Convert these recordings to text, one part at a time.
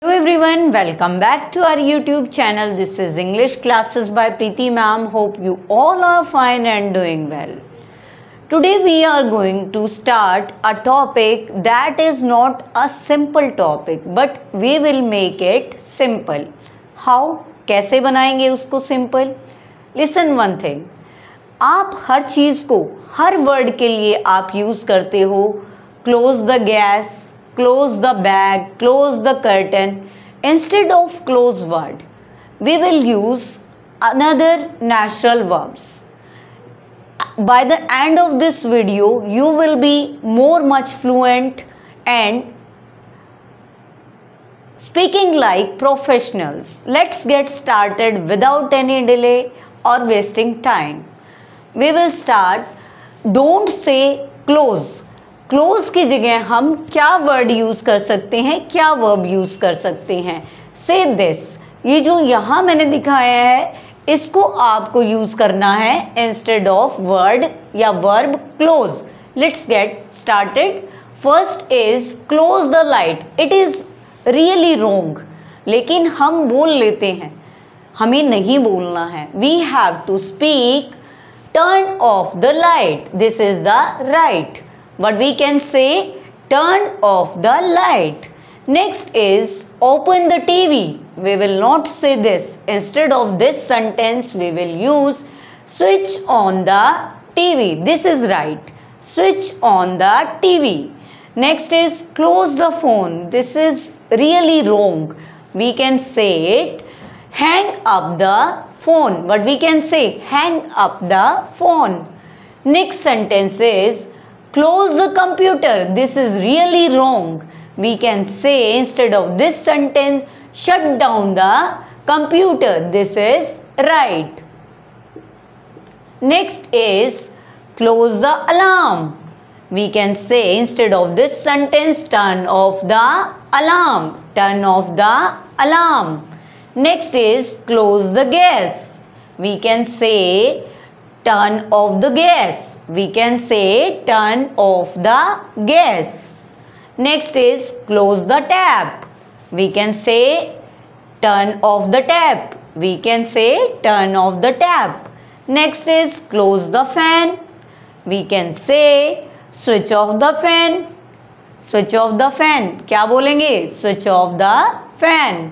Hello everyone, welcome back to our YouTube channel. This is English classes by Preeti ma'am. Hope you all are fine and doing well. Today we are going to start a topic that is not a simple topic but we will make it simple. How? कैसे बनाएंगे उसको simple? Listen one thing. आप हर चीज़ को हर word के लिए आप use करते हो close the gas, close the bag, close the curtain. Instead of close word, we will use another natural verbs. By the end of this video, you will be much fluent and speaking like professionals. Let's get started without any delay or wasting time. We will start. Don't say close. Close की जगह हम क्या word use कर सकते हैं, क्या verb use कर सकते हैं. से दिस, ये जो यहाँ मैंने दिखाया है इसको आपको यूज़ करना है इंस्टेड ऑफ वर्ड या verb close. Let's get started. First is close the light. It is really wrong, लेकिन हम बोल लेते हैं, हमें नहीं बोलना है. We have to speak turn off the light. This is the right. But we can say turn off the light. Next is open the TV. We will not say this. Instead of this sentence, we will use switch on the TV. This is right. Switch on the TV. Next is close the phone. This is really wrong. We can say it hang up the phone. But we can say hang up the phone. Next sentence is close the computer. This is really wrong. We can say instead of this sentence, shut down the computer. This is right. Next is close the alarm. We can say instead of this sentence, turn off the alarm. Turn off the alarm. Next is close the gas. We can say turn off the gas. We can say turn off the gas. Next is close the tap. We can say turn off the tap. We can say turn off the tap. Next is close the fan. We can say switch off the fan. Switch off the fan. क्या बोलेंगे? Switch off the fan.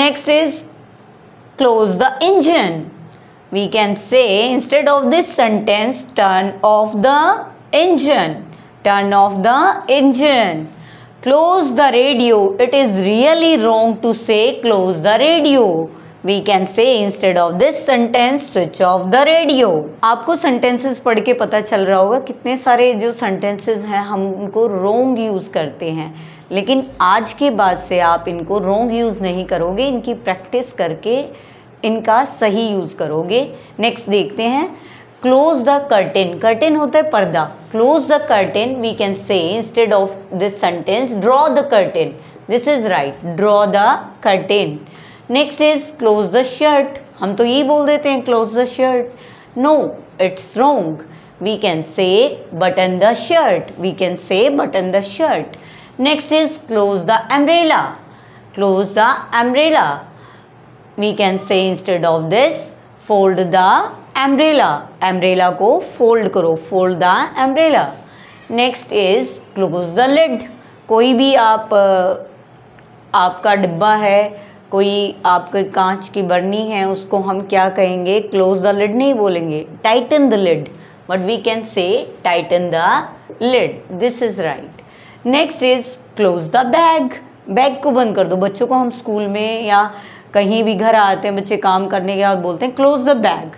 Next is close the engine. We can say instead of this sentence, turn off the engine. Turn off the engine. Close the radio. It is really wrong to say close the radio. We can say instead of this sentence, switch off the radio. आपको sentences पढ़ के पता चल रहा होगा कितने सारे जो sentences हैं हम उनको wrong use करते हैं, लेकिन आज के बाद से आप इनको wrong use नहीं करोगे, इनकी practice करके इनका सही यूज़ करोगे. नेक्स्ट देखते हैं. Close the curtain. कर्टेन होता है पर्दा. Close the curtain. We can say instead of this sentence draw the curtain. This is right. Draw the curtain. Next is close the shirt. हम तो यही बोल देते हैं close the shirt. No, it's wrong. We can say button the shirt. We can say button the shirt. Next is close the umbrella. Close the umbrella. We can say instead of this, fold the umbrella. Umbrella को fold करो. Fold the umbrella. Next is close the lid. कोई भी आपका डिब्बा है, कोई आपके कांच की बर्नी है, उसको हम क्या कहेंगे? Close the lid नहीं बोलेंगे. Tighten the lid. But we can say tighten the lid. This is right. Next is close the bag. Bag को बंद कर दो. बच्चों को हम स्कूल में या कहीं भी घर आते हैं बच्चे काम करने के बाद बोलते हैं close the bag.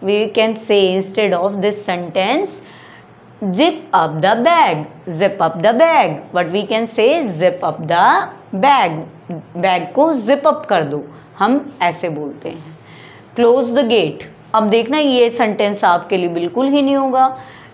We can say instead of this sentence zip up the bag. Zip up the bag. But we can say zip up the bag. Bag को जिप अप कर दो, हम ऐसे बोलते हैं. Close the gate. अब देखना ये सेंटेंस आपके लिए बिल्कुल ही नहीं होगा.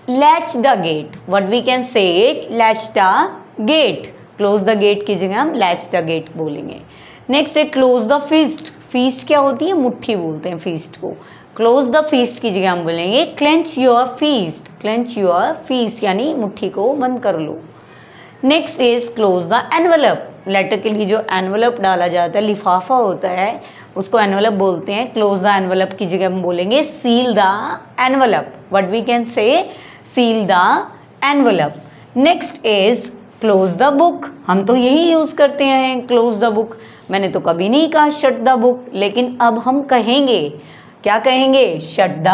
Latch the gate. What we can say it latch the gate. Close the gate की जगह हम लैच द गेट बोलेंगे. नेक्स्ट है क्लोज द फीस्ट. फीस्ट क्या होती है? मुट्ठी बोलते हैं फीस्ट को. क्लोज द फीस्ट की जगह हम बोलेंगे clench your fist. Clench your fist यानी मुट्ठी को बंद कर लो. Next is close the envelope. Letter के लिए जो एनवलप डाला जाता है, लिफाफा होता है, उसको एनवलप बोलते हैं। क्लोज द एनवलप की जगह हम बोलेंगे seal the envelope. What we can say, seal the envelope. Next is close the book. हम तो यही यूज करते हैं, क्लोज द बुक। मैंने तो कभी नहीं कहा शट द बुक, लेकिन अब हम कहेंगे, क्या कहेंगे, shut the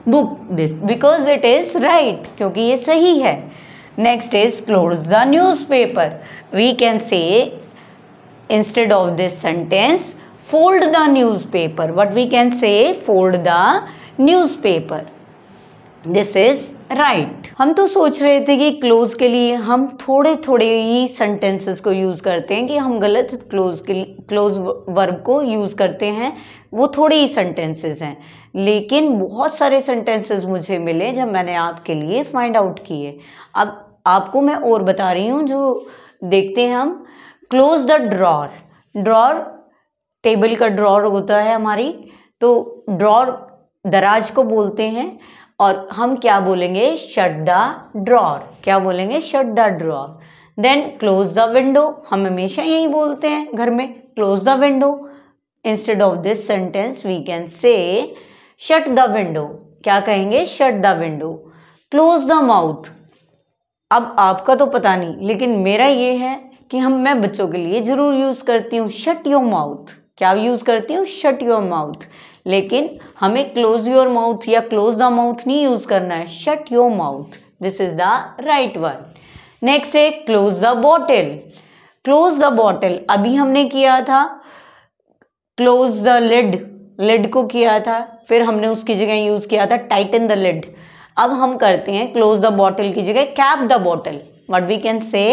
book, this because it is right, क्योंकि ये सही है। Next is close the newspaper. We can say instead of this sentence fold the newspaper. What we can say, fold the newspaper. This is right. हम तो सोच रहे थे कि क्लोज के लिए हम थोड़े थोड़े ही सेंटेंसेस को यूज़ करते हैं, कि हम गलत क्लोज वर्ब को यूज़ करते हैं, वो थोड़े ही सेंटेंसेस हैं। लेकिन बहुत सारे सेंटेंसेस मुझे मिले जब मैंने आपके लिए फाइंड आउट किए। अब आपको मैं और बता रही हूँ, जो देखते हैं हम। Close the drawer. Drawer table का ड्रॉर होता है हमारी, तो ड्रॉर दराज को बोलते हैं, और हम क्या बोलेंगे, शट द ड्रॉर। क्या बोलेंगे, shut the drawer. Then close the window. हम हमेशा यही बोलते हैं घर में, close the window. Instead of this sentence we can say shut the window. क्या कहेंगे, shut the window. Close the mouth. अब आपका तो पता नहीं, लेकिन मेरा ये है कि मैं बच्चों के लिए जरूर यूज करती हूँ शट योर माउथ। क्या यूज करती हूँ, शट योर माउथ। लेकिन हमें क्लोज योर माउथ या क्लोज द माउथ नहीं यूज करना है, shut your mouth. This is the right one. Next है close the bottle. Close the bottle अभी हमने किया था, क्लोज द लिड, लिड को किया था, फिर हमने उसकी जगह यूज किया था टाइटन द लिड। अब हम करते हैं क्लोज द बॉटल की जगह cap the bottle. What we can say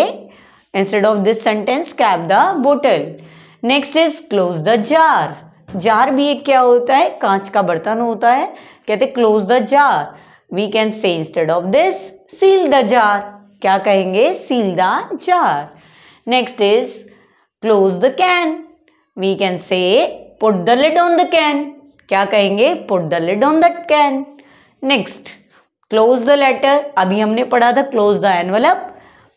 instead of this sentence, cap the bottle. Next is close the jar. Jar भी एक क्या होता है, कांच का बर्तन होता है, कहते close the jar. We can say instead of this seal the jar. क्या कहेंगे, seal the jar. Next is close the can. We can say put the lid on the can. क्या कहेंगे, put the lid on the can. Next close the letter. अभी हमने पढ़ा था close the envelope,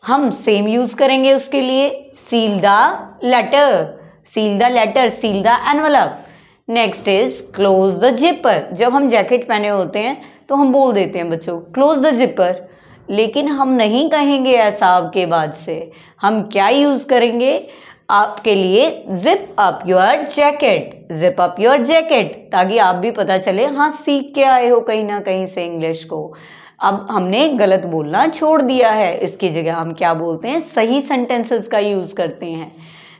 हम same use करेंगे उसके लिए, seal the letter. Seal the letter, seal the envelope. Next is close the zipper. जब हम जैकेट पहने होते हैं तो हम बोल देते हैं बच्चों क्लोज द जिपर, लेकिन हम नहीं कहेंगे ऐसा आपके बाद से। हम क्या यूज करेंगे आपके लिए, zip up your jacket. Zip up your jacket, ताकि आप भी पता चले, हाँ सीख के आए हो कहीं ना कहीं से इंग्लिश को। अब हमने गलत बोलना छोड़ दिया है, इसकी जगह हम क्या बोलते हैं, सही सेंटेंसेस का यूज करते हैं।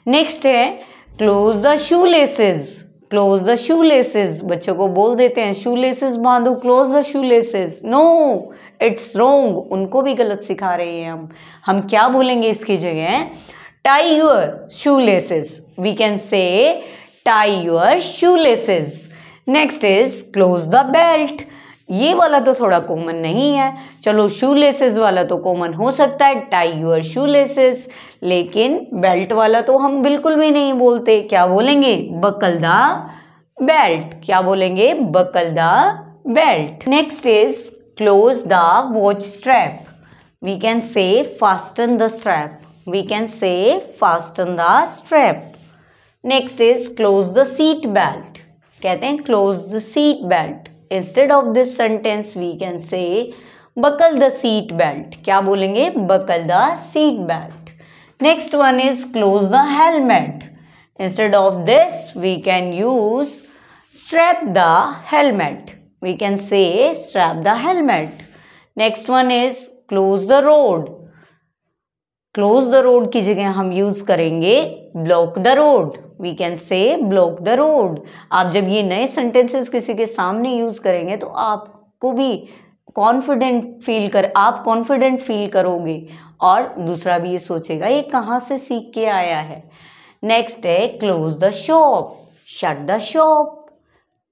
नेक्स्ट है close the shoe laces. Close the shoe laces, बच्चों को बोल देते हैं शू लेसेस बांधो, close the shoe laces. No, it's wrong, उनको भी गलत सिखा रहे हैं हम क्या बोलेंगे इसकी जगह, tie your shoe laces. We can say tie your shoe laces. Next is close the belt. ये वाला तो थोड़ा कॉमन नहीं है, चलो शू लेसेस वाला तो कॉमन हो सकता है, टाई योर शू लेसेस, लेकिन बेल्ट वाला तो हम बिल्कुल भी नहीं बोलते। क्या बोलेंगे, बकल द बेल्ट। क्या बोलेंगे, buckle the belt. Next is close the watch strap. We can say fasten the strap. We can say fasten the strap. Next is close the seat belt. कहते हैं close the seat belt. Instead of this sentence we can say buckle the seat belt. क्या बोलेंगे, buckle the seat belt. Next one is close the helmet. Instead of this we can use strap the helmet. We can say strap the helmet. Next one is close the road. Close the road की जगह हम use करेंगे block the road. We can say block the road. आप जब ये नए sentences किसी के सामने यूज करेंगे तो आपको भी आप कॉन्फिडेंट फील करोगे, और दूसरा भी ये सोचेगा ये कहाँ से सीख के आया है। नेक्स्ट है close the shop. Shut the shop.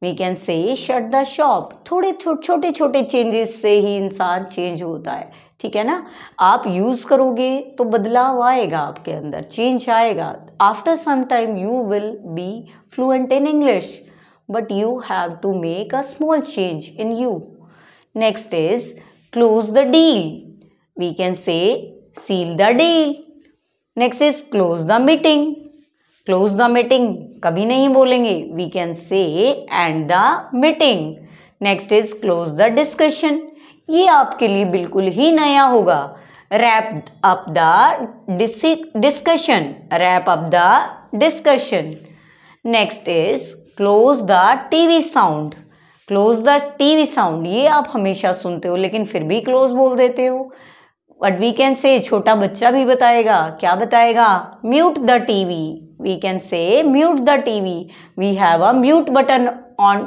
We can say shut the shop. थोड़े छोटे छोटे चेंजेस से ही इंसान चेंज होता है, ठीक है ना। आप यूज करोगे तो बदलाव आएगा आपके अंदर, चेंज आएगा। After some time you will be fluent in English, but you have to make a small change in you. Next is close the deal. We can say seal the deal. Next is close the meeting. Close the meeting कभी नहीं बोलेंगे, we can say end the meeting. Next is close the discussion, ये आपके लिए बिल्कुल ही नया होगा। Wrap up the discussion, wrap up the discussion. Next is close the TV sound. Close the TV sound, ये आप हमेशा सुनते हो लेकिन फिर भी क्लोज बोल देते हो। बट वी कैन से, छोटा बच्चा भी बताएगा, क्या बताएगा? Mute the TV, we can say mute the TV. We have a mute button on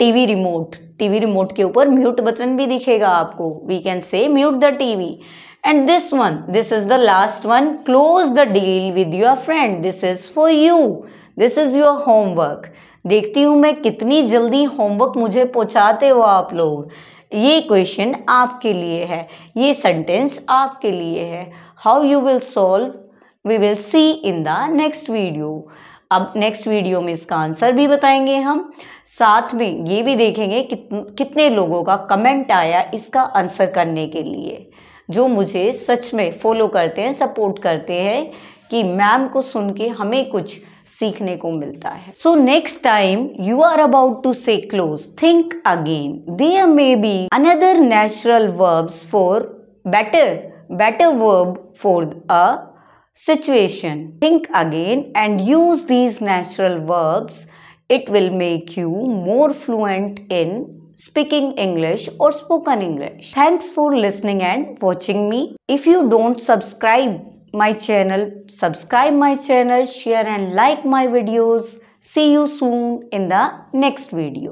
TV remote, TV remote के ऊपर म्यूट बटन भी दिखेगा आपको, we can say mute the TV. And this one, this is the last one, close the deal with your friend, this is for you, this is your homework. देखती हूँ मैं कितनी जल्दी होमवर्क मुझे पहुँचाते हो आप लोग। ये क्वेश्चन आपके लिए है, ये सेंटेंस आपके लिए है। How you will solve, we will see in the next video. अब नेक्स्ट वीडियो में इसका आंसर भी बताएंगे हम, साथ में ये भी देखेंगे कितने लोगों का कमेंट आया इसका आंसर करने के लिए, जो मुझे सच में फॉलो करते हैं, सपोर्ट करते हैं कि मैम को सुन के हमें कुछ सीखने को मिलता है। So next time you are about to say close, think again, there may be another natural verbs for better verb for a situation. Think again and use these natural verbs. It will make you more fluent in speaking English or spoken English. Thanks for listening and watching me. If you don't subscribe my channel, subscribe my channel, share and like my videos. See you soon in the next video.